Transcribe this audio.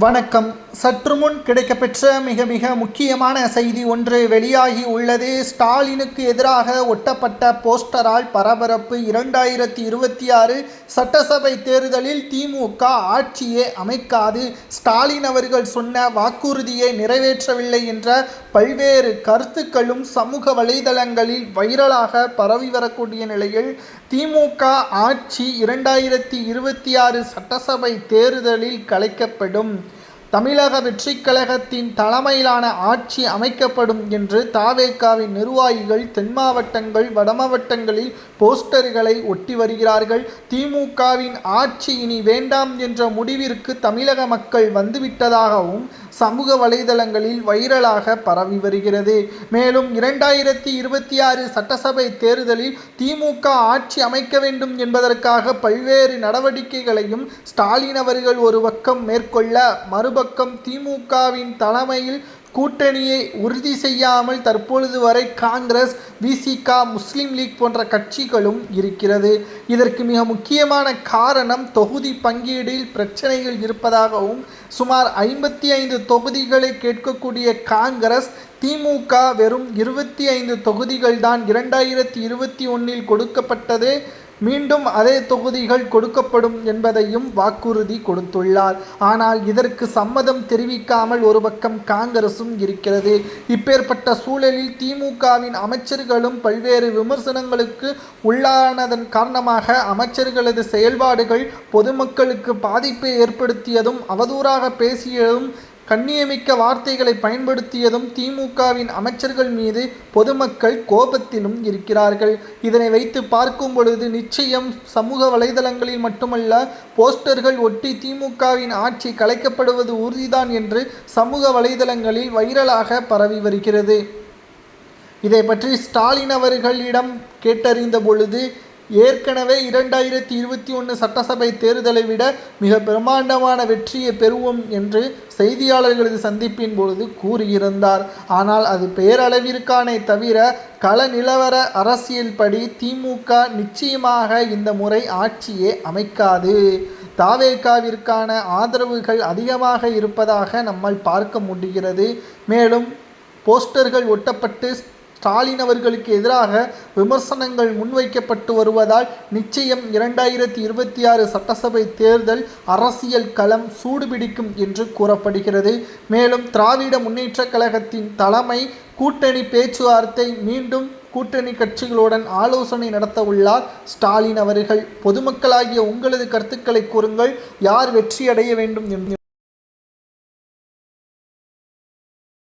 வணக்கம். சற்று முன் கிடைக்கப்பெற்ற மிக முக்கியமான செய்தி ஒன்று வெளியாகி உள்ளது. ஸ்டாலினுக்கு எதிராக ஒட்டப்பட்ட போஸ்டரால் பரபரப்பு. 2026 சட்டசபை தேர்தலில் திமுக ஆட்சியே அமைக்காது, ஸ்டாலின் அவர்கள் சொன்ன வாக்குறுதியை நிறைவேற்றவில்லை என்ற பல்வேறு கருத்துக்களும் சமூக வலைதளங்களில் வைரலாக பரவி வரக்கூடிய நிலையில் திமுக ஆட்சி 2026 சட்டசபை தேர்தலில் கலைக்கப்படும், தமிழக வெற்றிக் கழகத்தின் தலைமையிலான ஆட்சி அமைக்கப்படும் என்று தவேகாவின் நிர்வாகிகள் தென் மாவட்டங்கள் வட மாவட்டங்களில் போஸ்டர்களை ஒட்டி வருகிறார்கள். திமுகவின் ஆட்சி இனி வேண்டாம் என்ற முடிவிற்கு தமிழக மக்கள் வந்துவிட்டதாகவும் சமூக வலைதளங்களில் வைரலாக பரவி வருகிறது. மேலும் 2026 சட்டசபை தேர்தலில் திமுக ஆட்சி அமைக்க வேண்டும் என்பதற்காக பல்வேறு நடவடிக்கைகளையும் ஸ்டாலின் அவர்கள் ஒரு பக்கம் மேற்கொள்ள, மறுபக்கம் திமுகவின் தலைமையில் கூட்டணியை உறுதி செய்யாமல் தற்பொழுது வரை காங்கிரஸ், விசிக, முஸ்லிம் லீக் போன்ற கட்சிகளும் இருக்கிறது. இதற்கு மிக முக்கியமான காரணம் தொகுதி பங்கீடில் பிரச்சனைகள் இருப்பதாகவும், சுமார் 55 தொகுதிகளை கேட்கக்கூடிய காங்கிரஸ், திமுக வெறும் 25 தொகுதிகள் தான் 2021 கொடுக்கப்பட்டது, மீண்டும் அதே தொகுதிகள் கொடுக்கப்படும் என்பதையும் வாக்குறுதி கொடுத்துள்ளார். ஆனால் இதற்கு சம்மதம் தெரிவிக்காமல் ஒரு பக்கம் காங்கிரசும் இருக்கிறது. இப்பேற்பட்ட சூழலில் திமுகவின் அமைச்சர்களும் பல்வேறு விமர்சனங்களுக்கு உள்ளானதன் காரணமாக அமைச்சர்களது செயல்பாடுகள் பொதுமக்களுக்கு பாதிப்பை ஏற்படுத்தியதும், அவதூறாக பேசியதும், கண்ணியமிக்க வார்த்தைகளை பயன்படுத்தியதும் திமுகவின் அமைச்சர்கள் மீது பொதுமக்கள் கோபத்திலும் இருக்கிறார்கள். இதனை வைத்து பார்க்கும் பொழுது நிச்சயம் சமூக வலைதளங்களில் மட்டுமல்ல, போஸ்டர்கள் ஒட்டி திமுகவின் ஆட்சி கலைக்கப்படுவது உறுதிதான் என்று சமூக வலைதளங்களில் வைரலாக பரவி வருகிறது. இதை பற்றி ஸ்டாலின் அவர்களிடம் கேட்டறிந்த பொழுது, ஏற்கனவே 2021 சட்டசபை தேர்தலை விட மிக பிரம்மாண்டமான வெற்றியை பெறுவோம் என்று செய்தியாளர்களது சந்திப்பின் பொழுது கூறியிருந்தார். ஆனால் அது பெயரளவிற்கானே தவிர கள நிலவர அரசியல் படி திமுக நிச்சயமாக இந்த முறை ஆட்சியே அமைக்காது. தவேகாவிற்கான ஆதரவுகள் அதிகமாக இருப்பதாக நம்மால் பார்க்க முடிகிறது. மேலும் போஸ்டர்கள் ஒட்டப்பட்டு ஸ்டாலின் அவர்களுக்கு எதிராக விமர்சனங்கள் முன்வைக்கப்பட்டு வருவதால் நிச்சயம் 2026 சட்டசபை தேர்தல் அரசியல் களம் சூடுபிடிக்கும் என்று கூறப்படுகிறது. மேலும் திராவிட முன்னேற்றக் கழகத்தின் தலைமை கூட்டணி பேச்சுவார்த்தை மீண்டும் கூட்டணி கட்சிகளுடன் ஆலோசனை நடத்த உள்ளார் ஸ்டாலின் அவர்கள். பொதுமக்களாகிய உங்களது கருத்துக்களை கூறுங்கள். யார் வெற்றி அடைய வேண்டும் என்று